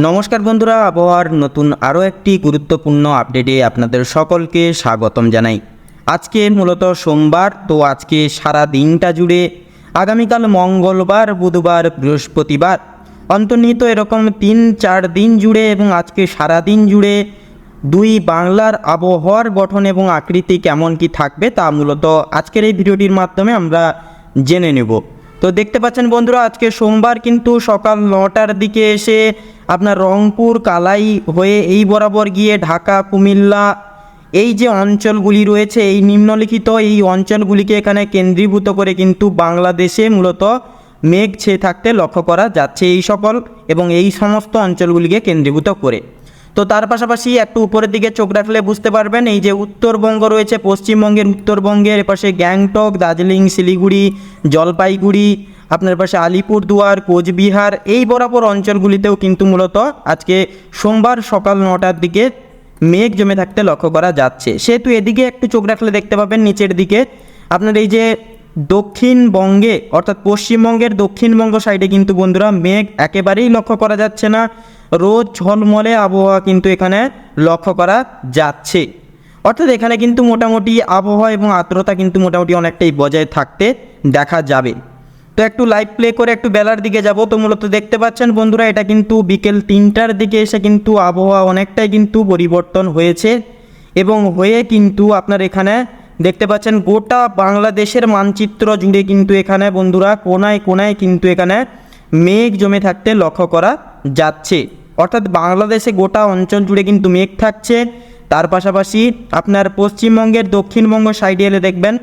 নমস্কার বন্ধুরা, আবহাওয়ার নতুন আরও একটি গুরুত্বপূর্ণ আপডেটে আপনাদের সকলকে স্বাগতম জানাই। আজকে মূলত সোমবার, তো আজকে সারা দিনটা জুড়ে আগামীকাল মঙ্গলবার, বুধবার, বৃহস্পতিবার অন্তর্নিহিত এরকম 3-4 দিন জুড়ে এবং আজকে সারা দিন জুড়ে দুই বাংলার আবহাওয়ার গঠন এবং আকৃতি কেমন কি থাকবে তা মূলত আজকের এই ভিডিওটির মাধ্যমে আমরা জেনে নেব। তো দেখতে পাচ্ছেন বন্ধুরা, আজকে সোমবার কিন্তু সকাল 9টার দিকে এসে আপনার রংপুর কালাই হয়ে এই বরাবর গিয়ে ঢাকা, কুমিল্লা এই যে অঞ্চলগুলি রয়েছে, এই নিম্নলিখিত এই অঞ্চলগুলিকে এখানে কেন্দ্রীভূত করে কিন্তু বাংলাদেশে মূলত মেঘ ছেয়ে থাকতে লক্ষ্য করা যাচ্ছে এই সকল এবং এই সমস্ত অঞ্চলগুলিকে কেন্দ্রীভূত করে। তো তার পাশাপাশি একটু উপরের দিকে চোখ রাখলে বুঝতে পারবেন, এই যে উত্তরবঙ্গ রয়েছে, পশ্চিমবঙ্গের উত্তরবঙ্গের এপাশে গ্যাংটক, দার্জিলিং, শিলিগুড়ি, জলপাইগুড়ি, আপনার পাশে আলিপুরদুয়ার, কোচবিহার এই বরাবর অঞ্চলগুলিতেও কিন্তু মূলত আজকে সোমবার সকাল 9টার দিকে মেঘ জমে থাকতে লক্ষ্য করা যাচ্ছে। সেহেতু এদিকে একটু চোখ রাখলে দেখতে পাবেন নিচের দিকে আপনার এই যে দক্ষিণবঙ্গে অর্থাৎ পশ্চিমবঙ্গের দক্ষিণবঙ্গ সাইডে কিন্তু বন্ধুরা মেঘ একেবারেই লক্ষ্য করা যাচ্ছে না, রোদ ঝলমলে আবহাওয়া কিন্তু এখানে লক্ষ্য করা যাচ্ছে। অর্থাৎ এখানে কিন্তু মোটামুটি আবহাওয়া এবং আর্দ্রতা কিন্তু মোটামুটি অনেকটাই বজায় থাকতে দেখা যাবে। তো একটু লাইভ প্লে করে একটু বেলার দিকে যাব। তো মূলত দেখতে পাচ্ছেন বন্ধুরা, এটা কিন্তু বিকেল 3টার দিকে এসে কিন্তু আবহাওয়া অনেকটাই কিন্তু পরিবর্তন হয়েছে এবং হয়ে কিন্তু আপনার এখানে দেখতে পাচ্ছেন গোটা বাংলাদেশের মানচিত্র জুড়ে কিন্তু এখানে বন্ধুরা কোনায় কোনায় কিন্তু এখানে মেঘ জমে থাকতে লক্ষ্য করা যাচ্ছে। অর্থাৎ বাংলাদেশে গোটা অঞ্চল জুড়ে কিন্তু মেঘ থাকছে। তার পাশাপাশি আপনার পশ্চিমবঙ্গের দক্ষিণবঙ্গ সাইডে এলে দেখবেন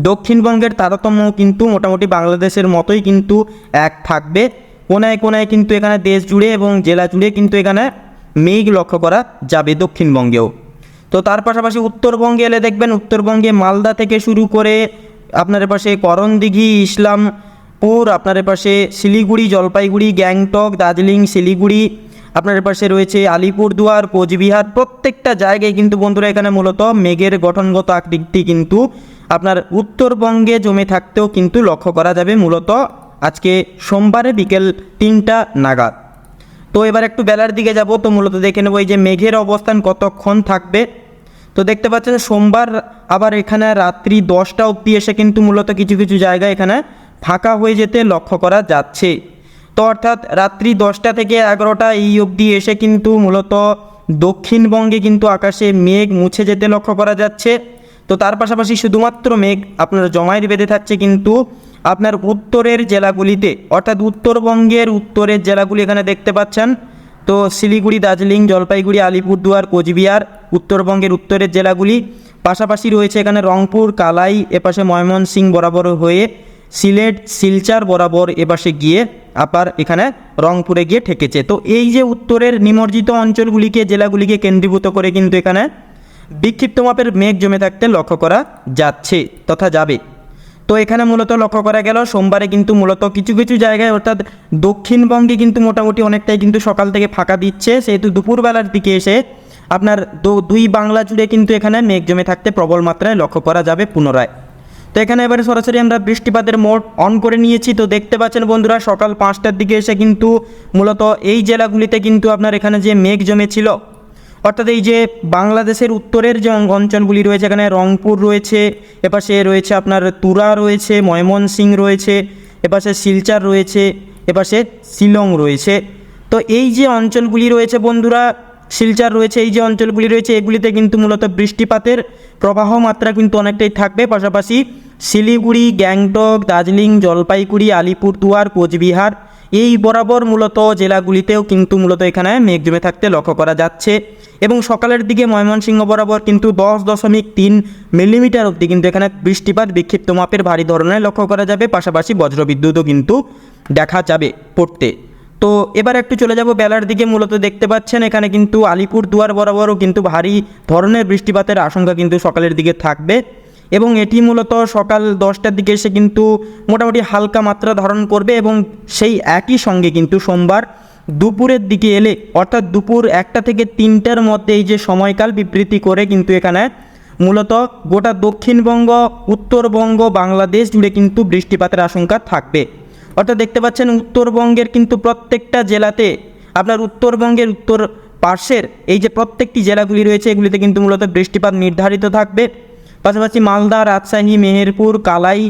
দক্ষিণবঙ্গের তারতম্য কিন্তু মোটামুটি বাংলাদেশের মতোই কিন্তু এক থাকবে। কোনায় কোনায় কিন্তু এখানে দেশ জুড়ে এবং জেলা জুড়ে কিন্তু এখানে মেঘ লক্ষ্য করা যাবে দক্ষিণবঙ্গেও। তো তার পাশাপাশি উত্তরবঙ্গে এলে দেখবেন উত্তরবঙ্গে মালদা থেকে শুরু করে আপনার পাশে করণদিঘি, ইসলামপুর, আপনার পাশে শিলিগুড়ি, জলপাইগুড়ি, গ্যাংটক, দার্জিলিং, শিলিগুড়ি, আপনার পাশে রয়েছে আলিপুরদুয়ার, কোচবিহার, প্রত্যেকটা জায়গায় কিন্তু বন্ধুরা এখানে মূলত মেঘের গঠনগত আকৃতি কিন্তু আপনার উত্তরবঙ্গে জমে থাকতেও কিন্তু লক্ষ্য করা যাবে মূলত আজকে সোমবারে বিকেল 3টা নাগাদ। তো এবার একটু বেলার দিকে যাব। তো মূলত দেখে নেব এই যে মেঘের অবস্থান কতক্ষণ থাকবে। তো দেখতে পাচ্ছেন সোমবার আবার এখানে রাত্রি 10টা অবধি এসে কিন্তু মূলত কিছু কিছু জায়গা এখানে ফাঁকা হয়ে যেতে লক্ষ্য করা যাচ্ছে। তো অর্থাৎ রাত্রি 10টা থেকে 11টা এই অবধি এসে কিন্তু মূলত দক্ষিণবঙ্গে কিন্তু আকাশে মেঘ মুছে যেতে লক্ষ্য করা যাচ্ছে। তো তার পাশাপাশি শুধুমাত্র মেঘ আপনার জমায়েত বেঁধে থাকছে কিন্তু আপনার উত্তরের জেলাগুলিতে, অর্থাৎ উত্তরবঙ্গের উত্তরের জেলাগুলি এখানে দেখতে পাচ্ছেন। তো শিলিগুড়ি, দার্জিলিং, জলপাইগুড়ি, আলিপুরদুয়ার, কোচবিহার উত্তরবঙ্গের উত্তরের জেলাগুলি, পাশাপাশি রয়েছে এখানে রংপুর, কালাই, এপাশে ময়মনসিংহ বরাবর হয়ে সিলেট, শিলচর বরাবর এপাশে গিয়ে আবার এখানে রংপুরে গিয়ে ঠেকেছে। তো এই যে উত্তরের নিমজ্জিত অঞ্চলগুলিকে, জেলাগুলিকে কেন্দ্রীভূত করে কিন্তু এখানে বিক্ষিপ্ত মাপের মেঘ জমে থাকতে লক্ষ্য করা যাচ্ছে তথা যাবে। তো এখানে মূলত লক্ষ্য করা গেল সোমবারে কিন্তু মূলত কিছু কিছু জায়গায় অর্থাৎ দক্ষিণবঙ্গে কিন্তু মোটামুটি অনেকটাই কিন্তু সকাল থেকে ফাঁকা দিচ্ছে, সেহেতু দুপুরবেলার দিকে এসে আপনার দুই বাংলা জুড়ে কিন্তু এখানে মেঘ জমে থাকতে প্রবল মাত্রায় লক্ষ্য করা যাবে পুনরায়। তো এখানে এবারে সরাসরি আমরা বৃষ্টিপাতের মোড অন করে নিয়েছি। তো দেখতে পাচ্ছেন বন্ধুরা সকাল 5টার দিকে এসে কিন্তু মূলত এই জেলাগুলিতে কিন্তু আপনার এখানে যে মেঘ জমেছিল, অর্থাৎ এই যে বাংলাদেশের উত্তরের যে অঞ্চলগুলি রয়েছে, এখানে রংপুর রয়েছে, এপাশে রয়েছে আপনার তুরা রয়েছে, ময়মনসিংহ রয়েছে, এপাশে শিলচর রয়েছে, এপাশে শিলং রয়েছে। তো এই যে অঞ্চলগুলি রয়েছে বন্ধুরা, শিলচর রয়েছে, এই যে অঞ্চলগুলি রয়েছে এগুলিতে কিন্তু মূলত বৃষ্টিপাতের প্রবাহ মাত্রা কিন্তু অনেকটাই থাকবে। পাশাপাশি শিলিগুড়ি, গ্যাংটক, দার্জিলিং, জলপাইগুড়ি, আলিপুরদুয়ার, কোচবিহার এই বরাবর মূলত জেলাগুলিতেও কিন্তু মূলত এখানে মেঘ জমে থাকতে লক্ষ্য করা যাচ্ছে এবং সকালের দিকে ময়মনসিংহ বরাবর কিন্তু 10.3 মিলিমিটার অবধি কিন্তু এখানে বৃষ্টিপাত বিক্ষিপ্ত মাপের ভারী ধরনের লক্ষ্য করা যাবে। পাশাপাশি বজ্রবিদ্যুৎও কিন্তু দেখা যাবে পড়তে। তো এবার একটু চলে যাব বেলার দিকে। মূলত দেখতে পাচ্ছেন এখানে কিন্তু আলিপুরদুয়ার বরাবরও কিন্তু ভারী ধরনের বৃষ্টিপাতের আশঙ্কা কিন্তু সকালের দিকে থাকবে এবং এটি মূলত সকাল 10টার দিকে এসে কিন্তু মোটামুটি হালকা মাত্রা ধারণ করবে এবং সেই একই সঙ্গে কিন্তু সোমবার দুপুরের দিকে এলে অর্থাৎ দুপুর 1টা থেকে 3টার মধ্যে এই যে সময়কাল বিবৃতি করে কিন্তু এখানে মূলত গোটা দক্ষিণবঙ্গ, উত্তরবঙ্গ, বাংলাদেশ জুড়ে কিন্তু বৃষ্টিপাতের আশঙ্কা থাকবে। অর্থাৎ দেখতে পাচ্ছেন উত্তরবঙ্গের কিন্তু প্রত্যেকটা জেলাতে আপনার উত্তরবঙ্গের উত্তর পার্শ্বের এই যে প্রত্যেকটি জেলাগুলি রয়েছে এগুলিতে কিন্তু মূলত বৃষ্টিপাত নির্ধারিত থাকবে। পাশাপাশি মালদা, রাজশাহী, মেহেরপুর, কালাই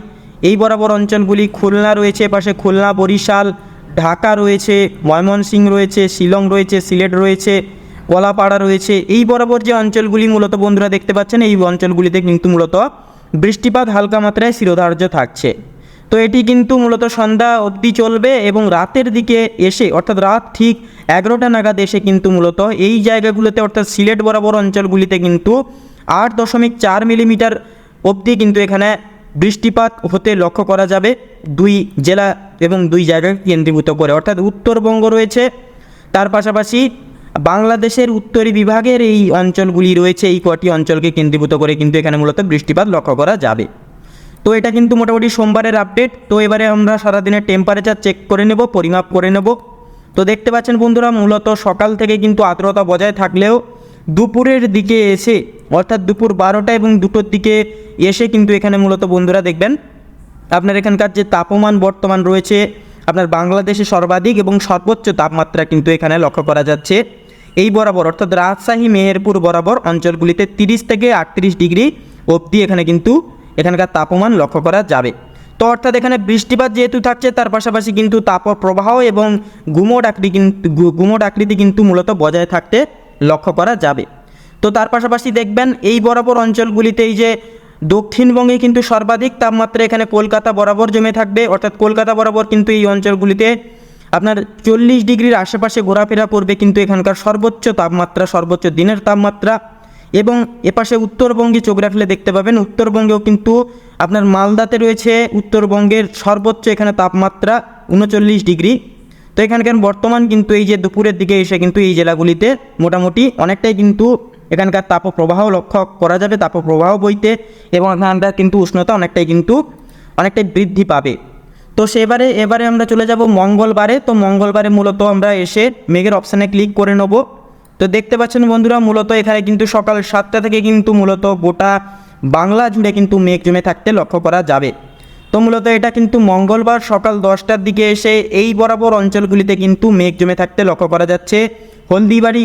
এই বরাবর অঞ্চলগুলি, খুলনা রয়েছে, পাশে খুলনা, বরিশাল, ঢাকা রয়েছে, ময়মনসিংহ রয়েছে, শিলং রয়েছে, সিলেট রয়েছে, কলাপাড়া রয়েছে, এই বরাবর যে অঞ্চলগুলি মূলত বন্ধুরা দেখতে পাচ্ছেন এই অঞ্চলগুলিতে কিন্তু মূলত বৃষ্টিপাত হালকা মাত্রায় শিরোধার্য থাকছে। তো এটি কিন্তু মূলত সন্ধ্যা অবধি চলবে এবং রাতের দিকে এসে অর্থাৎ রাত ঠিক 11টা নাগাদ এসে কিন্তু মূলত এই জায়গাগুলোতে অর্থাৎ সিলেট বরাবর অঞ্চলগুলিতে কিন্তু 8.4 মিলিমিটার অবধি কিন্তু এখানে বৃষ্টিপাত হতে লক্ষ্য করা যাবে দুই জেলা এবং দুই জায়গাকে কেন্দ্রীভূত করে, অর্থাৎ উত্তরবঙ্গ রয়েছে, তার পাশাপাশি বাংলাদেশের উত্তরি বিভাগের এই অঞ্চলগুলি রয়েছে, এই কটি অঞ্চলকে কেন্দ্রীভূত করে কিন্তু এখানে মূলত বৃষ্টিপাত লক্ষ্য করা যাবে। তো এটা কিন্তু মোটামুটি সোমবারের আপডেট। তো এবারে আমরা সারাদিনের টেম্পারেচার চেক করে নেব, পরিমাপ করে নেব। তো দেখতে পাচ্ছেন বন্ধুরা মূলত সকাল থেকে কিন্তু আর্দ্রতা বজায় থাকলেও দুপুরের দিকে এসে অর্থাৎ দুপুর 12টা এবং 2টোর দিকে এসে কিন্তু এখানে মূলত বন্ধুরা দেখবেন আপনার এখানকার যে তাপমান বর্তমান রয়েছে আপনার বাংলাদেশে সর্বাধিক এবং সর্বোচ্চ তাপমাত্রা কিন্তু এখানে লক্ষ্য করা যাচ্ছে এই বরাবর অর্থাৎ রাজশাহী, মেহেরপুর বরাবর অঞ্চলগুলিতে 30 থেকে 38 ডিগ্রি অবধি এখানে কিন্তু এখানকার তাপমান লক্ষ্য করা যাবে। তো অর্থাৎ এখানে বৃষ্টিপাত যেহেতু থাকছে তার পাশাপাশি কিন্তু তাপপ্রবাহ এবং গুমোট আকৃতি কিন্তু মূলত বজায় থাকতে লক্ষ্য করা যাবে। তো তার পাশাপাশি দেখবেন এই বরাবর অঞ্চলগুলিতে এই যে দক্ষিণবঙ্গে কিন্তু সর্বাধিক তাপমাত্রা এখানে কলকাতা বরাবর জমে থাকবে, অর্থাৎ কলকাতা বরাবর কিন্তু এই অঞ্চলগুলিতে আপনার 40 ডিগ্রির আশেপাশে ঘোরাফেরা করবে কিন্তু এখানকার সর্বোচ্চ তাপমাত্রা, সর্বোচ্চ দিনের তাপমাত্রা। এবং এপাশে উত্তরবঙ্গে চোখ রাখলে দেখতে পাবেন উত্তরবঙ্গেও কিন্তু আপনার মালদাতে রয়েছে উত্তরবঙ্গের সর্বোচ্চ এখানে তাপমাত্রা 39 ডিগ্রি। তো এখানকার বর্তমান কিন্তু এই যে দুপুরের দিকে এসে কিন্তু এই জেলাগুলিতে মোটামুটি অনেকটাই কিন্তু এখানকার তাপপ্রবাহ লক্ষ্য করা যাবে, তাপপ্রবাহ বইতে, এবং এখানকার কিন্তু উষ্ণতা অনেকটাই বৃদ্ধি পাবে। তো এবারে আমরা চলে যাব মঙ্গলবারে। তো মঙ্গলবারে মূলত আমরা এসে মেঘের অপশানে ক্লিক করে নেব। তো দেখতে পাচ্ছেন বন্ধুরা মূলত এখানে কিন্তু সকাল 7টা থেকে কিন্তু মূলত গোটা বাংলা জুড়ে কিন্তু মেঘ জমে থাকতে লক্ষ্য করা যাবে। তো মূলত এটা কিন্তু মঙ্গলবার সকাল 10টার দিকে এসে এই বরাবর অঞ্চলগুলিতে কিন্তু মেঘ জমে থাকতে লক্ষ্য করা যাচ্ছে। হলদিবাড়ি,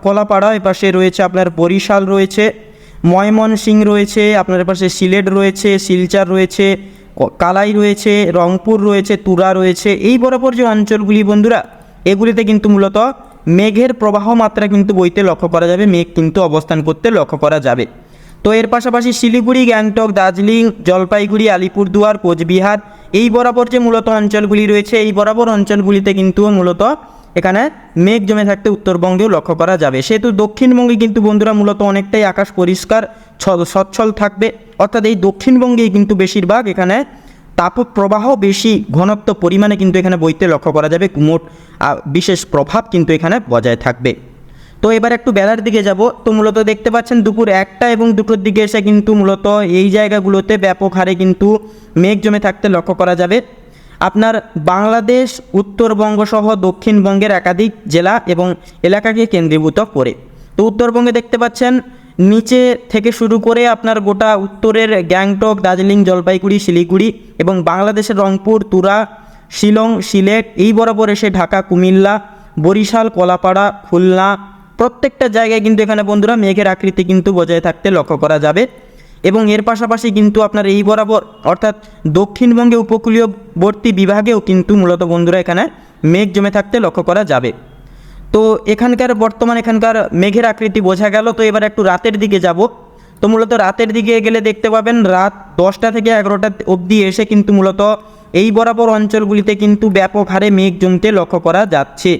কলাপাড়া, এপাশে রয়েছে আপনার বরিশাল রয়েছে, ময়মনসিংহ রয়েছে, আপনার পাশে সিলেট রয়েছে, শিলচর রয়েছে, কালাই রয়েছে, রংপুর রয়েছে, তুরা রয়েছে, এই বরাবর যে অঞ্চলগুলি বন্ধুরা এগুলিতে কিন্তু মূলত মেঘের প্রবাহ মাত্রা কিন্তু বইতে লক্ষ্য করা যাবে, মেঘ কিন্তু অবস্থান করতে লক্ষ্য করা যাবে। তো এর পাশাপাশি শিলিগুড়ি, গ্যাংটক, দার্জিলিং, জলপাইগুড়ি, আলিপুরদুয়ার, কোচবিহার এই বরাবর যে মূলত অঞ্চলগুলি রয়েছে এই বরাবর অঞ্চলগুলিতে কিন্তু মূলত এখানে মেঘ জমে থাকতে উত্তরবঙ্গেও লক্ষ্য করা যাবে। সেহেতু দক্ষিণবঙ্গে কিন্তু বন্ধুরা মূলত অনেকটাই আকাশ পরিষ্কার সচ্ছল থাকবে, অর্থাৎ এই দক্ষিণবঙ্গেই কিন্তু বেশিরভাগ এখানে তাপপ্রবাহ বেশি ঘনত্ব পরিমাণে কিন্তু এখানে বইতে লক্ষ্য করা যাবে, কুমোট বিশেষ প্রভাব কিন্তু এখানে বজায় থাকবে। তো এবার একটু বেলার দিকে যাব। তো মূলত দেখতে পাচ্ছেন দুপুর 1টা এবং 2টোর দিকে এসে কিন্তু মূলত এই জায়গাগুলোতে ব্যাপক হারে কিন্তু মেঘ জমে থাকতে লক্ষ্য করা যাবে। আপনার বাংলাদেশ, উত্তরবঙ্গ সহ দক্ষিণবঙ্গের একাধিক জেলা এবং এলাকাকে কেন্দ্রীভূত করে। তো উত্তরবঙ্গে দেখতে পাচ্ছেন নিচে থেকে শুরু করে আপনার গোটা উত্তরের গ্যাংটক, দার্জিলিং, জলপাইগুড়ি, শিলিগুড়ি এবং বাংলাদেশের রংপুর, তুরা, শিলং, সিলেট এই বরাবর এসে ঢাকা, কুমিল্লা, বরিশাল, কলাপাড়া, খুলনা প্রত্যেকটা জায়গায় কিন্তু এখানে বন্ধুরা মেঘের আকৃতি কিন্তু বজায় থাকতে লক্ষ্য করা যাবে। এবং এর পাশাপাশি কিন্তু আপনার এই বরাবর অর্থাৎ দক্ষিণবঙ্গে উপকূলীয়বর্তী বিভাগেও কিন্তু মূলত বন্ধুরা এখানে মেঘ জমে থাকতে লক্ষ্য করা যাবে। তো এখানকার মেঘের আকৃতি বোঝা গেল। তো এবার একটু রাতের দিকে যাব। তো মূলত রাতের দিকে গেলে দেখতে পাবেন রাত 10টা থেকে 11টা অবধি এসে কিন্তু মূলত এই বরাবর অঞ্চলগুলিতে কিন্তু ব্যাপক হারে মেঘ জমতে লক্ষ্য করা যাচ্ছে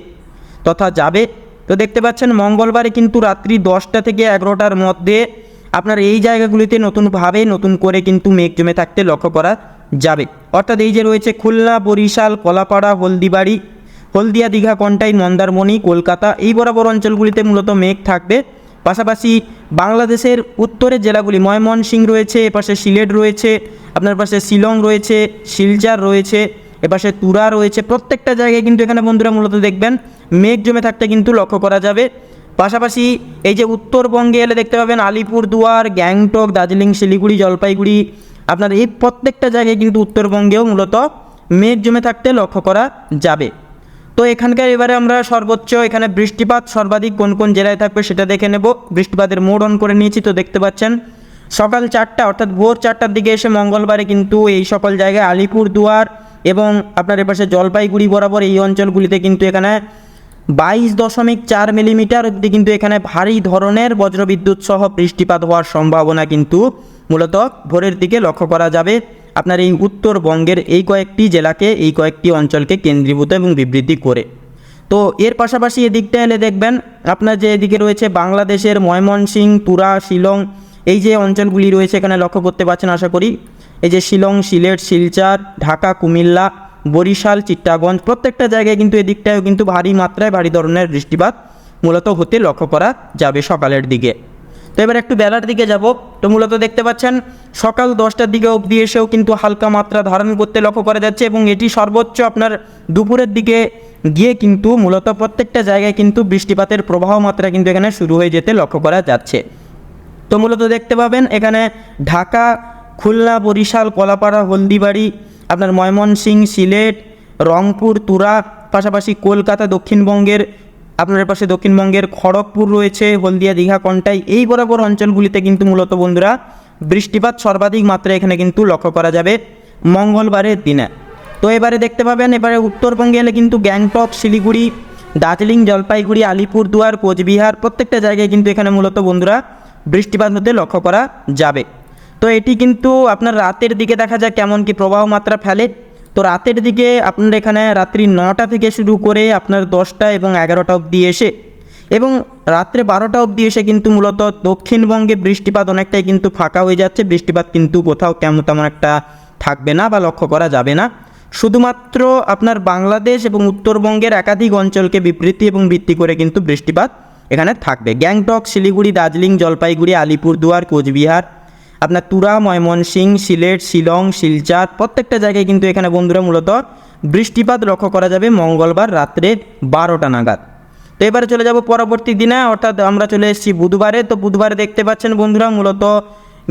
তথা যাবে। তো দেখতে পাচ্ছেন মঙ্গলবারে কিন্তু রাত্রি 10টা থেকে 11টার মধ্যে আপনার এই জায়গাগুলিতে নতুন করে কিন্তু মেঘ জমে থাকতে লক্ষ্য করা যাবে, অর্থাৎ এই যে রয়েছে খুলনা, বরিশাল, কলাপাড়া, হলদিবাড়ি, হলদিয়া, দীঘা, কন্টাই, মন্দারমণি, কলকাতা এই বরাবর অঞ্চলগুলিতে মূলত মেঘ থাকবে। পাশাপাশি বাংলাদেশের উত্তরের জেলাগুলি ময়মনসিংহ রয়েছে, এপাশে সিলেট রয়েছে, আপনার পাশে শিলং রয়েছে, শিলচর রয়েছে, এপাশে তুরা রয়েছে, প্রত্যেকটা জায়গায় কিন্তু এখানে বন্ধুরা মূলত দেখবেন মেঘ জমে থাকতে কিন্তু লক্ষ্য করা যাবে। পাশাপাশি এই যে উত্তরবঙ্গে এলে দেখতে পাবেন আলিপুরদুয়ার, গ্যাংটক, দার্জিলিং, শিলিগুড়ি, জলপাইগুড়ি আপনার এই প্রত্যেকটা জায়গায় কিন্তু উত্তরবঙ্গেও মূলত মেঘ জমে থাকতে লক্ষ্য করা যাবে। তো এখানকার এবারে আমরা সর্বোচ্চ এখানে বৃষ্টিপাত সর্বাধিক কোন কোন জেলায় থাকবে সেটা দেখে নেব। বৃষ্টিপাতের মোড অন করে নিয়েছি, তো দেখতে পাচ্ছেন সকাল 4টা অর্থাৎ ভোর 4টার দিকে এসে মঙ্গলবারে কিন্তু এই সকল জায়গায় আলিপুরদুয়ার এবং আপনার এপাশে জলপাইগুড়ি বরাবর এই অঞ্চলগুলিতে কিন্তু এখানে 22.4 মিলিমিটার অবধি কিন্তু এখানে ভারী ধরনের বজ্রবিদ্যুৎ সহ বৃষ্টিপাত হওয়ার সম্ভাবনা কিন্তু মূলত ভোরের দিকে লক্ষ্য করা যাবে আপনার এই উত্তরবঙ্গের এই কয়েকটি জেলাকে, এই কয়েকটি অঞ্চলকে কেন্দ্রীভূত এবং বিবৃতি করে। তো এর পাশাপাশি এদিকটা এলে দেখবেন আপনার যে এদিকে রয়েছে বাংলাদেশের ময়মনসিংহ, তুরা, শিলং, এই যে অঞ্চলগুলি রয়েছে এখানে লক্ষ্য করতে পারছেন আশা করি। এই যে শিলং, সিলেট, শিলচর, ঢাকা, কুমিল্লা, বরিশাল, চিট্টাগঞ্জ প্রত্যেকটা জায়গায় কিন্তু এদিকটাও কিন্তু ভারী মাত্রায় ভারী ধরনের বৃষ্টিপাত মূলত হতে লক্ষ্য করা যাবে সকালের দিকে। তো এবার একটু বেলার দিকে যাব। তো মূলত দেখতে পাচ্ছেন সকাল 10টার দিকে অবধি এসেও কিন্তু হালকা মাত্রা ধারণ করতে লক্ষ্য করা যাচ্ছে এবং এটি সর্বোচ্চ আপনার দুপুরের দিকে গিয়ে কিন্তু মূলত প্রত্যেকটা জায়গায় কিন্তু বৃষ্টিপাতের প্রবাহ মাত্রা কিন্তু এখানে শুরু হয়ে যেতে লক্ষ্য করা যাচ্ছে। তো মূলত দেখতে পাবেন এখানে ঢাকা, খুলনা, বরিশাল, কলাপাড়া, হলদিবাড়ি, আপনার ময়মনসিংহ, সিলেট, রংপুর, তুরা, পাশাপাশি কলকাতা, দক্ষিণবঙ্গের আপনার পাশে দক্ষিণবঙ্গের খড়গপুর রয়েছে, হলদিয়া, দীঘা, কন্টাই, এই বরাবর অঞ্চলগুলিতে কিন্তু মূলত বন্ধুরা বৃষ্টিপাত সর্বাধিক মাত্রা এখানে কিন্তু লক্ষ্য করা যাবে মঙ্গলবারের দিনে। তো এবারে দেখতে পাবেন এবারে উত্তরবঙ্গে এলে কিন্তু গ্যাংটক, শিলিগুড়ি, দার্জিলিং, জলপাইগুড়ি, আলিপুরদুয়ার, কোচবিহার প্রত্যেকটা জায়গায় কিন্তু এখানে মূলত বন্ধুরা বৃষ্টিপাত হতে লক্ষ্য করা যাবে। তো এটি কিন্তু আপনার রাতের দিকে দেখা যায় কেমন কি প্রবাহ মাত্রা ফেলে। তো রাতের দিকে আপনার এখানে রাত্রি 9টা থেকে শুরু করে আপনার 10টা এবং 11টা অবধি এসে এবং রাত্রে 12টা অবধি এসে কিন্তু মূলত দক্ষিণবঙ্গে বৃষ্টিপাত অনেকটাই কিন্তু ফাঁকা হয়ে যাচ্ছে। বৃষ্টিপাত কিন্তু কোথাও তেমন একটা থাকবে না বা লক্ষ্য করা যাবে না। শুধুমাত্র আপনার বাংলাদেশ এবং উত্তরবঙ্গের একাধিক অঞ্চলকে বিবৃতি এবং ভিত্তি করে কিন্তু বৃষ্টিপাত এখানে থাকবে। গ্যাংটক, শিলিগুড়ি, দার্জিলিং, জলপাইগুড়ি, আলিপুরদুয়ার, কোচবিহার, আপনার তুরা, ময়মনসিংহ, সিলেট, শিলং, শিলচর প্রত্যেকটা জায়গায় কিন্তু এখানে বন্ধুরা মূলত বৃষ্টিপাত লক্ষ্য করা যাবে মঙ্গলবার রাত্রে 12টা নাগাদ। তো এবারে চলে যাব পরবর্তী দিনে, অর্থাৎ আমরা চলে এসেছি বুধবারে। তো বুধবারে দেখতে পাচ্ছেন বন্ধুরা মূলত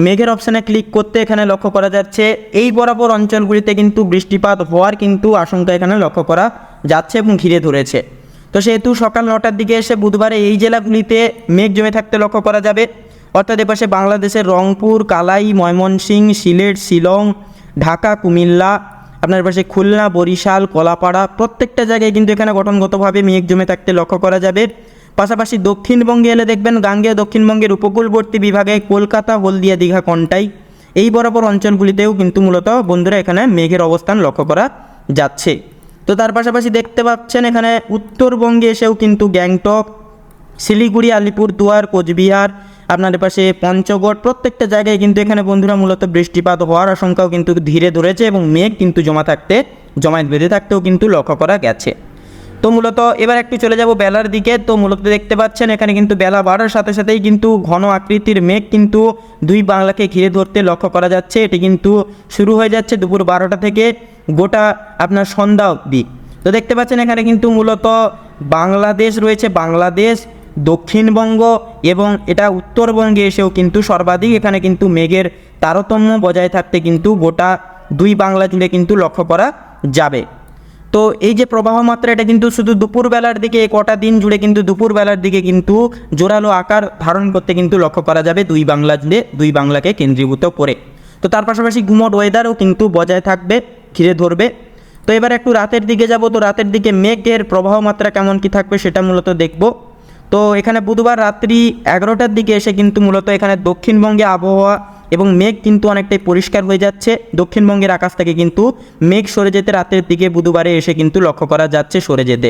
মেঘের অপশানে ক্লিক করতে এখানে লক্ষ্য করা যাচ্ছে এই বরাবর অঞ্চলগুলিতে কিন্তু বৃষ্টিপাত হওয়ার কিন্তু আশঙ্কা এখানে লক্ষ্য করা যাচ্ছে এবং ঘিরে ধরেছে। তো সেহেতু সকাল 9টার দিকে এসে বুধবারে এই জেলাগুলিতে মেঘ জমে থাকতে লক্ষ্য করা যাবে। অর্থাৎ এপাশে বাংলাদেশের রংপুর, কালাই, ময়মনসিংহ, সিলেট, শিলং, ঢাকা, কুমিল্লা, আপনার পাশে খুলনা, বরিশাল, কলাপাড়া প্রত্যেকটা জায়গায় কিন্তু এখানে গঠনগতভাবে মেঘ জমে থাকতে লক্ষ্য করা যাবে। পাশাপাশি দক্ষিণবঙ্গে এলে দেখবেন গাঙ্গেয় দক্ষিণবঙ্গের উপকূলবর্তী বিভাগে কলকাতা, হলদিয়া, দীঘা, কন্টাই এই বরাবর অঞ্চলগুলিতেও কিন্তু মূলত বন্ধুরা এখানে মেঘের অবস্থান লক্ষ্য করা যাচ্ছে। তো তার পাশাপাশি দেখতে পাচ্ছেন এখানে উত্তরবঙ্গে এসেও কিন্তু গ্যাংটক, শিলিগুড়ি, আলিপুরদুয়ার, কোচবিহার, আপনাদের পাশে পঞ্চগড় প্রত্যেকটা জায়গায় কিন্তু এখানে বন্ধুরা মূলত বৃষ্টিপাত হওয়ার আশঙ্কাও কিন্তু ধীরে ধরেছে এবং মেঘ কিন্তু জমায়েত বেঁধে থাকতেও কিন্তু লক্ষ্য করা গেছে। তো মূলত এবার একটু চলে যাব বেলার দিকে। তো মূলত দেখতে পাচ্ছেন এখানে কিন্তু বেলা বাড়ার সাথে সাথেই কিন্তু ঘন আকৃতির মেঘ কিন্তু দুই বাংলাকে ঘিরে ধরতে লক্ষ্য করা যাচ্ছে। এটি কিন্তু শুরু হয়ে যাচ্ছে দুপুর 12টা থেকে গোটা আপনার সন্ধ্যা অবধি। তো দেখতে পাচ্ছেন এখানে কিন্তু মূলত বাংলাদেশ রয়েছে, বাংলাদেশ, দক্ষিণবঙ্গ এবং এটা উত্তরবঙ্গে এসেও কিন্তু সর্বাধিক এখানে কিন্তু মেঘের তারতম্য বজায় থাকতে কিন্তু গোটা দুই বাংলা জুড়ে কিন্তু লক্ষ্য করা যাবে। তো এই যে প্রবাহ মাত্রা এটা কিন্তু শুধু দুপুরবেলার দিকে কটা দিন জুড়ে কিন্তু দুপুরবেলার দিকে কিন্তু জোরালো আকার ধারণ করতে কিন্তু লক্ষ্য করা যাবে দুই বাংলা জুড়ে, দুই বাংলাকে কেন্দ্রীভূত করে। তো তার পাশাপাশি গুমট ওয়েদারও কিন্তু বজায় থাকবে, ঘিরে ধরবে। তো এবার একটু রাতের দিকে যাব। তো রাতের দিকে মেঘের প্রবাহ মাত্রা কেমন কি থাকবে সেটা মূলত দেখব। তো এখানে বুধবার রাত্রি 11টার দিকে এসে কিন্তু মূলত এখানে দক্ষিণবঙ্গে আবহাওয়া এবং মেঘ কিন্তু অনেকটাই পরিষ্কার হয়ে যাচ্ছে। দক্ষিণবঙ্গের আকাশ থেকে কিন্তু মেঘ সরে যেতে রাতের দিকে বুধবারে এসে কিন্তু লক্ষ্য করা যাচ্ছে সরে যেতে।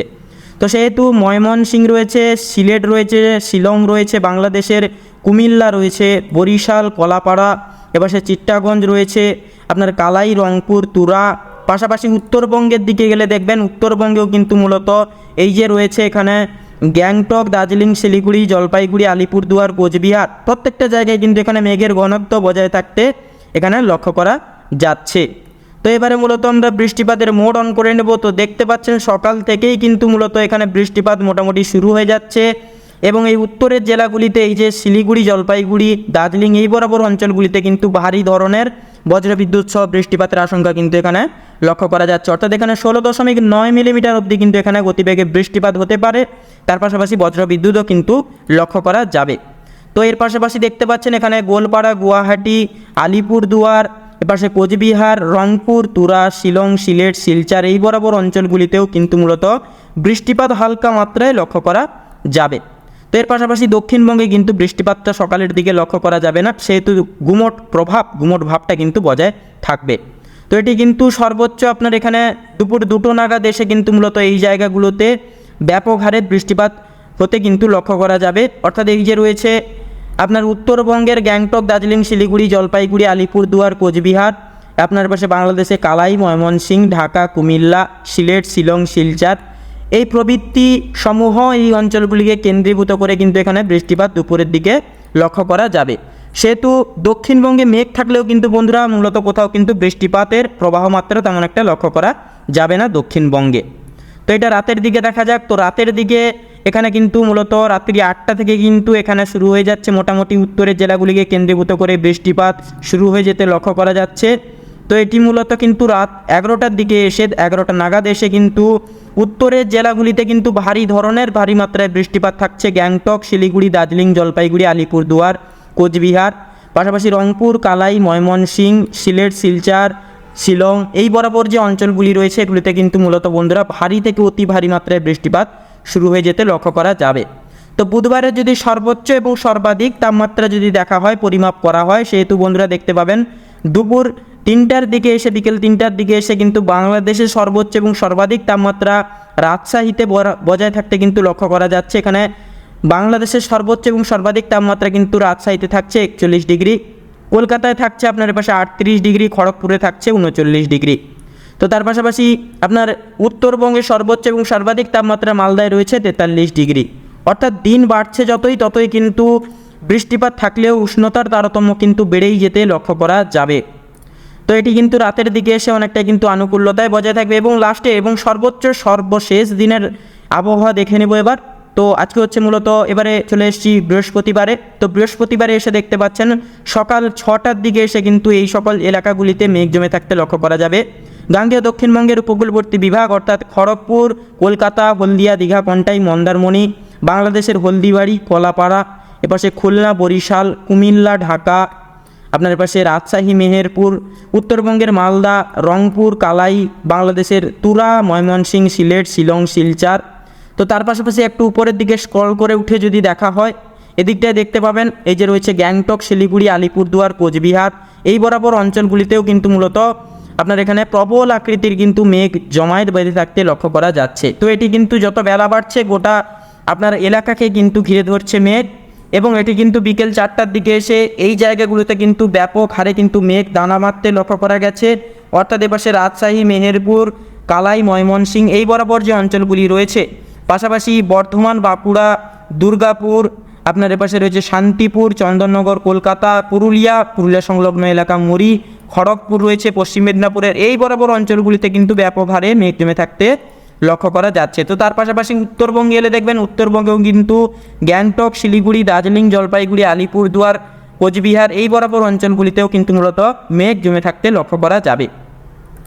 তো সেহেতু ময়মনসিংহ রয়েছে, সিলেট রয়েছে, শিলং রয়েছে, বাংলাদেশের কুমিল্লা রয়েছে, বরিশাল, কলাপাড়া, এবার সে চিট্টাগঞ্জ রয়েছে, আপনার কালাই, রংপুর, তুরা, পাশাপাশি উত্তরবঙ্গের দিকে গেলে দেখবেন উত্তরবঙ্গেও কিন্তু মূলত এই যে রয়েছে এখানে গ্যাংটক, দার্জিলিং, শিলিগুড়ি, জলপাইগুড়ি, আলিপুরদুয়ার, কোচবিহার প্রত্যেকটা জায়গায় কিন্তু এখানে মেঘের ঘনত্ব বজায় থাকতে এখানে লক্ষ্য করা যাচ্ছে। তো এবারে মূলত আমরা বৃষ্টিপাতের মোড অন করে নেব। তো দেখতে পাচ্ছেন সকাল থেকেই কিন্তু মূলত এখানে বৃষ্টিপাত মোটামুটি শুরু হয়ে যাচ্ছে এবং এই উত্তরের জেলাগুলিতে এই যে শিলিগুড়ি, জলপাইগুড়ি, দার্জিলিং এই বরাবর অঞ্চলগুলিতে কিন্তু ভারী ধরনের বজ্রবিদ্যুৎ সহ বৃষ্টিপাতের আশঙ্কা কিন্তু এখানে লক্ষ্য করা যাচ্ছে। অর্থাৎ এখানে 16.9 মিলিমিটার অবধি কিন্তু এখানে গতিবেগে বৃষ্টিপাত হতে পারে। তার পাশাপাশি বজ্রবিদ্যুৎও কিন্তু লক্ষ্য করা যাবে। তো এর পাশাপাশি দেখতে পাচ্ছেন এখানে গোলপাড়া, গুয়াহাটি, আলিপুরদুয়ার, এপাশে কোচবিহার, রংপুর, তুরা, শিলং, সিলেট, শিলচর এই বরাবর অঞ্চলগুলিতেও কিন্তু মূলত বৃষ্টিপাত হালকা মাত্রায় লক্ষ্য করা যাবে। তো এর পাশাপাশি দক্ষিণবঙ্গে কিন্তু বৃষ্টিপাতটা সকালের দিকে লক্ষ্য করা যাবে না, সেহেতু গুমট ভাবটা কিন্তু বজায় থাকবে। তো এটি কিন্তু সর্বোচ্চ আপনার এখানে দুপুর 2টো নাগাদ এসে কিন্তু মূলত এই জায়গাগুলোতে ব্যাপক হারে বৃষ্টিপাত হতে কিন্তু লক্ষ্য করা যাবে। অর্থাৎ এই যে রয়েছে আপনার উত্তরবঙ্গের গ্যাংটক, দার্জিলিং, শিলিগুড়ি, জলপাইগুড়ি, আলিপুরদুয়ার, কোচবিহার, আপনার পাশে বাংলাদেশে কালাই, ময়মনসিংহ, ঢাকা, কুমিল্লা, সিলেট, শিলং, শিলচর এই প্রবৃত্তি সমূহ এই অঞ্চলগুলিকে কেন্দ্রীভূত করে কিন্তু এখানে বৃষ্টিপাত দুপুরের দিকে লক্ষ্য করা যাবে। সেহেতু দক্ষিণবঙ্গে মেঘ থাকলেও কিন্তু বন্ধুরা মূলত কোথাও কিন্তু বৃষ্টিপাতের প্রবাহ মাত্রা তেমন একটা লক্ষ্য করা যাবে না দক্ষিণবঙ্গে। তো এটা রাতের দিকে দেখা যাক। তো রাতের দিকে এখানে কিন্তু মূলত রাত্রি 8টা থেকে কিন্তু এখানে শুরু হয়ে যাচ্ছে, মোটামুটি উত্তরের জেলাগুলিকে কেন্দ্রীভূত করে বৃষ্টিপাত শুরু হয়ে যেতে লক্ষ্য করা যাচ্ছে। তো এটি মূলত কিন্তু রাত 11টার দিকে এসে 11টা নাগাদ এসে কিন্তু উত্তরের জেলাগুলিতে কিন্তু ভারী মাত্রায় বৃষ্টিপাত থাকছে। গ্যাংটক, শিলিগুড়ি, দার্জিলিং, জলপাইগুড়ি, আলিপুরদুয়ার, কোচবিহার, পাশাপাশি রংপুর, কালাই, ময়মনসিংহ, সিলেট, শিলচর, শিলং এই বরাবর যে অঞ্চলগুলি রয়েছে এগুলিতে কিন্তু মূলত বন্ধুরা ভারী থেকে অতি ভারী মাত্রায় বৃষ্টিপাত শুরু হয়ে যেতে লক্ষ্য করা যাবে। তো বুধবারে যদি সর্বোচ্চ এবং সর্বাধিক তাপমাত্রা যদি দেখা হয়, পরিমাপ করা হয়, সেহেতু বন্ধুরা দেখতে পাবেন দুপুর 3টার দিকে এসে বিকেল 3টার দিকে এসে কিন্তু বাংলাদেশের সর্বোচ্চ এবং সর্বাধিক তাপমাত্রা রাজশাহীতে বজায় থাকতে কিন্তু লক্ষ্য করা যাচ্ছে। এখানে বাংলাদেশের সর্বোচ্চ এবং সর্বাধিক তাপমাত্রা কিন্তু রাজশাহীতে থাকছে 41 ডিগ্রি, কলকাতায় থাকছে আপনার পাশে 38 ডিগ্রি, খড়গপুরে থাকছে 39 ডিগ্রি। তো তার পাশাপাশি আপনার উত্তরবঙ্গের সর্বোচ্চ এবং সর্বাধিক তাপমাত্রা মালদায় রয়েছে 43 ডিগ্রি। অর্থাৎ দিন বাড়ছে ততই কিন্তু বৃষ্টিপাত থাকলেও উষ্ণতার তারতম্য কিন্তু বেড়েই যেতে লক্ষ্য করা যাবে। তো এটি কিন্তু রাতের দিকে এসে অনেকটা কিন্তু আনুকূল্যতায় বজায় থাকবে। এবং লাস্টে এবং সর্বশেষ দিনের আবহাওয়া দেখে নেব এবার। তো আজকে হচ্ছে মূলত এবারে চলে এসেছি বৃহস্পতিবারে। তো বৃহস্পতিবারে এসে দেখতে পাচ্ছেন সকাল 6টার দিকে এসে কিন্তু এই সকল এলাকাগুলিতে মেঘ জমে থাকতে লক্ষ্য করা যাবে। গাঙ্গেয় দক্ষিণবঙ্গের উপকূলবর্তী বিভাগ অর্থাৎ খড়গপুর, কলকাতা, হলদিয়া, দীঘা, কন্টাই, মন্দারমণি, বাংলাদেশের হলদিবাড়ি, কলাপাড়া, এপাশে খুলনা, বরিশাল, কুমিল্লা, ঢাকা, আপনার পাশে রাজশাহী, মেহেরপুর, উত্তরবঙ্গের মালদা, রংপুর, কালাই, বাংলাদেশের তুরা, ময়মনসিংহ, সিলেট, শিলং, শিলচর। তো তার পাশাপাশি একটু উপরের দিকে স্ক্রল করে উঠে যদি দেখা হয় এদিকটায় দেখতে পাবেন এই যে রয়েছে গ্যাংটক, শিলিগুড়ি, আলিপুরদুয়ার, কোচবিহার এই বরাবর অঞ্চলগুলিতেও কিন্তু মূলত আপনার এখানে প্রবল আকৃতির কিন্তু মেঘ জমায়েত বেঁধে থাকতে লক্ষ্য করা যাচ্ছে। তো এটি কিন্তু যত বেলা বাড়ছে গোটা আপনার এলাকাকে কিন্তু ঘিরে ধরছে মেঘ। এবং এটি কিন্তু বিকেল 4টার দিকে এসে এই জায়গাগুলোতে কিন্তু ব্যাপক হারে কিন্তু মেঘ দানা মারতে লক্ষ্য করা গেছে। অর্থাৎ এপাশে রাজশাহী, মেহেরপুর, কালাই, ময়মনসিংহ এই বরাবর যে অঞ্চলগুলি রয়েছে, পাশাপাশি বর্ধমান, বাঁকুড়া, দুর্গাপুর, আপনার এপাশে রয়েছে শান্তিপুর, চন্দননগর, কলকাতা, পুরুলিয়া সংলগ্ন এলাকা, মুড়ি, খড়গপুর রয়েছে পশ্চিম মেদিনীপুরের এই বরাবর অঞ্চলগুলিতে কিন্তু ব্যাপক হারে মেঘ জমে থাকতে লক্ষ্য করা যাচ্ছে। তো তার পাশাপাশি উত্তরবঙ্গে এলে দেখবেন উত্তরবঙ্গেও কিন্তু গ্যাংটক, শিলিগুড়ি, দার্জিলিং, জলপাইগুড়ি, আলিপুরদুয়ার, কোচবিহার এই বরাবর অঞ্চলগুলিতেও কিন্তু মূলত মেঘ জমে থাকতে লক্ষ্য করা যাবে।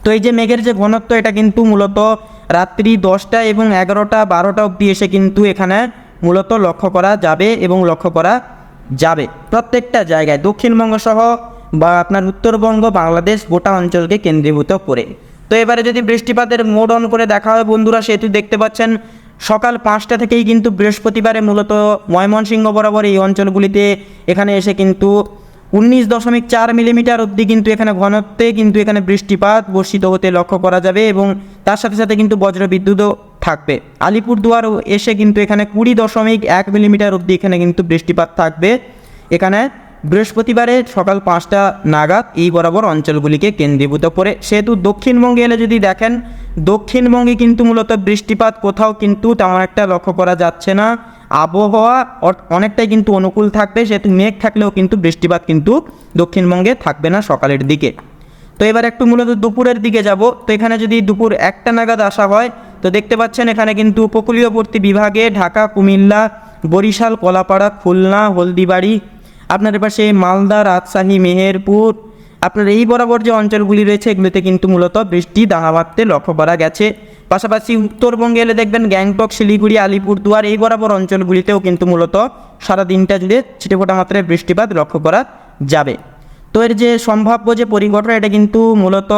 তো এই যে মেঘের যে ঘনত্ব এটা কিন্তু মূলত রাত্রি 10টা এবং 11টা 12টা অবধি এসে কিন্তু এখানে মূলত লক্ষ্য করা যাবে এবং লক্ষ্য করা যাবে প্রত্যেকটা জায়গায় দক্ষিণবঙ্গ সহ বা আপনার উত্তরবঙ্গ, বাংলাদেশ গোটা অঞ্চলকে কেন্দ্রীভূত করে। তো এবারে যদি বৃষ্টিপাতের মোড অন করে দেখা হয় বন্ধুরা, সেহেতু দেখতে পাচ্ছেন সকাল 5টা থেকেই কিন্তু বৃহস্পতিবারে মূলত ময়মনসিংহ বরাবর এই অঞ্চলগুলিতে এখানে এসে কিন্তু 19.4 মিলিমিটার অবধি কিন্তু এখানে ঘনত্বে কিন্তু এখানে বৃষ্টিপাত বর্ষিত হতে লক্ষ্য করা যাবে এবং তার সাথে সাথে কিন্তু বজ্রবিদ্যুৎও থাকবে। আলিপুরদুয়ার এসে কিন্তু এখানে 20.1 মিলিমিটার অবধি এখানে কিন্তু বৃষ্টিপাত থাকবে এখানে বৃহস্পতিবারে সকাল 5টা নাগাদ এই বরাবর অঞ্চলগুলিকে কেন্দ্রীভূত করে। সেহেতু দক্ষিণবঙ্গে এলে যদি দেখেন দক্ষিণবঙ্গে কিন্তু মূলত বৃষ্টিপাত কোথাও কিন্তু তেমন একটা লক্ষ্য করা যাচ্ছে না। আবহাওয়া অনেকটাই কিন্তু অনুকূল থাকবে, সেহেতু মেঘ থাকলেও কিন্তু বৃষ্টিপাত কিন্তু দক্ষিণবঙ্গে থাকবে না সকালের দিকে। তো এবার একটু মূলত দুপুরের দিকে যাব। তো এখানে যদি দুপুর 1টা নাগাদ আসা হয় তো দেখতে পাচ্ছেন এখানে কিন্তু উপকূলীয়বর্তী বিভাগে ঢাকা, কুমিল্লা, বরিশাল, কলাপাড়া, খুলনা, হলদিবাড়ি, আপনার পাশে মালদা, রাজশাহী, মেহেরপুর, আপনার এই বরাবর যে অঞ্চলগুলি রয়েছে এগুলিতে কিন্তু মূলত বৃষ্টি দানা বাঁধতে লক্ষ্য করা গেছে। পাশাপাশি উত্তরবঙ্গে এলে দেখবেন গ্যাংটক, শিলিগুড়ি, আলিপুরদুয়ার এই বরাবর অঞ্চলগুলিতেও কিন্তু মূলত সারা দিনটা জুড়ে ছিটেফোঁটা মাত্রায় বৃষ্টিপাত লক্ষ্য করা যাবে। তো এর যে সম্ভাব্য যে পরিঘটনা এটা কিন্তু মূলত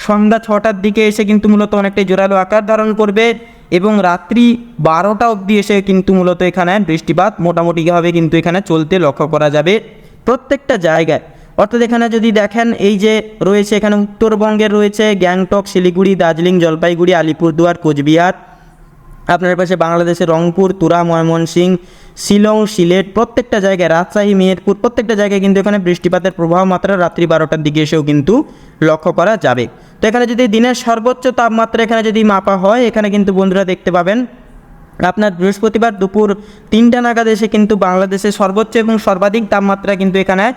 সন্ধ্যা 6টার দিকে এসে কিন্তু মূলত অনেকটাই জোরালো আকার ধারণ করবে এবং রাত্রি 12টা অবধি এসে কিন্তু মূলত এখানে বৃষ্টিপাত মোটামুটিভাবে কিন্তু এখানে চলতে লক্ষ্য করা যাবে প্রত্যেকটা জায়গায়। অর্থাৎ এখানে যদি দেখেন এই যে রয়েছে এখানে উত্তরবঙ্গের রয়েছে গ্যাংটক, শিলিগুড়ি, দার্জিলিং, জলপাইগুড়ি, আলিপুরদুয়ার, কোচবিহার, আপনার পাশে বাংলাদেশের রংপুর, তুরা, ময়মনসিংহ, শিলং, সিলেট প্রত্যেকটা জায়গায়, রাজশাহী, মেহেরপুর প্রত্যেকটা জায়গায় কিন্তু এখানে বৃষ্টিপাতের প্রবাহ মাত্রা রাত্রি 12টার দিকে এসেও কিন্তু লক্ষ্য করা যাবে। তো এখানে যদি দিনের সর্বোচ্চ তাপমাত্রা এখানে যদি মাপা হয় এখানে কিন্তু বন্ধুরা দেখতে পাবেন আপনার বৃহস্পতিবার দুপুর 3টা নাগাদ এসে কিন্তু বাংলাদেশের সর্বোচ্চ এবং সর্বাধিক তাপমাত্রা কিন্তু এখানে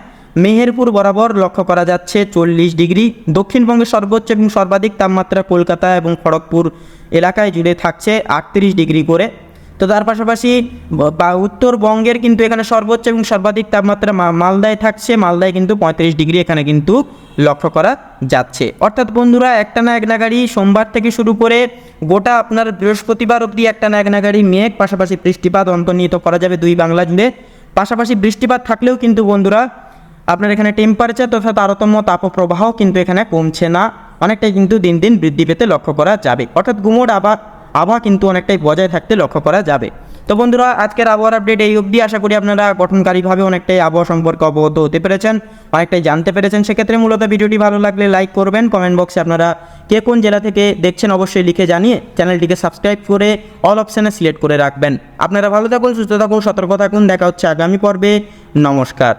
মেহেরপুর বরাবর লক্ষ্য করা যাচ্ছে 40 ডিগ্রি। দক্ষিণবঙ্গের সর্বোচ্চ এবং সর্বাধিক তাপমাত্রা কলকাতা এবং খড়গপুর এলাকায় জুড়ে থাকছে 38 ডিগ্রি করে। তো তার পাশাপাশি উত্তরবঙ্গের কিন্তু এখানে সর্বোচ্চ এবং সর্বাধিক তাপমাত্রা মালদায় থাকছে, মালদায় কিন্তু 35 ডিগ্রি এখানে কিন্তু লক্ষ্য করা যাচ্ছে। অর্থাৎ বন্ধুরা একটানা এক নাগাড়ি সোমবার থেকে শুরু করে গোটা আপনার বৃহস্পতিবার অবধি একটানা এক নাগাড়ি মেঘ, পাশাপাশি বৃষ্টিপাত অন্তর্নিহিত করা যাবে দুই বাংলা জুড়ে। পাশাপাশি বৃষ্টিপাত থাকলেও কিন্তু বন্ধুরা আপনার এখানে টেম্পারেচার তথা তারতম্য তাপপ্রবাহ কিন্তু এখানে কমছে না, অনেকটাই কিন্তু দিন দিন বৃদ্ধি পেতে লক্ষ্য করা যাবে। অর্থাৎ গুমোট আবহাওয়া কিন্তু অনেকটাই বজায় থাকতে লক্ষ্য করা যাবে। তো বন্ধুরা আজকের আবহাওয়ার আপডেট এই অবধি। আশা করি আপনারা গঠনকারীভাবে অনেকটাই আবহাওয়া সম্পর্কে অবগত হতে পেরেছেন, অনেকটাই জানতে পেরেছেন। সেক্ষেত্রে মূলত ভিডিওটি ভালো লাগলে লাইক করবেন, কমেন্ট বক্সে আপনারা কে কোন জেলা থেকে দেখছেন অবশ্যই লিখে জানিয়ে চ্যানেলটিকে সাবস্ক্রাইব করে অল অপশানে সিলেক্ট করে রাখবেন। আপনারা ভালো থাকুন, সুস্থ থাকুন, সতর্ক থাকুন। দেখা হচ্ছে আগামী পর্বে। নমস্কার।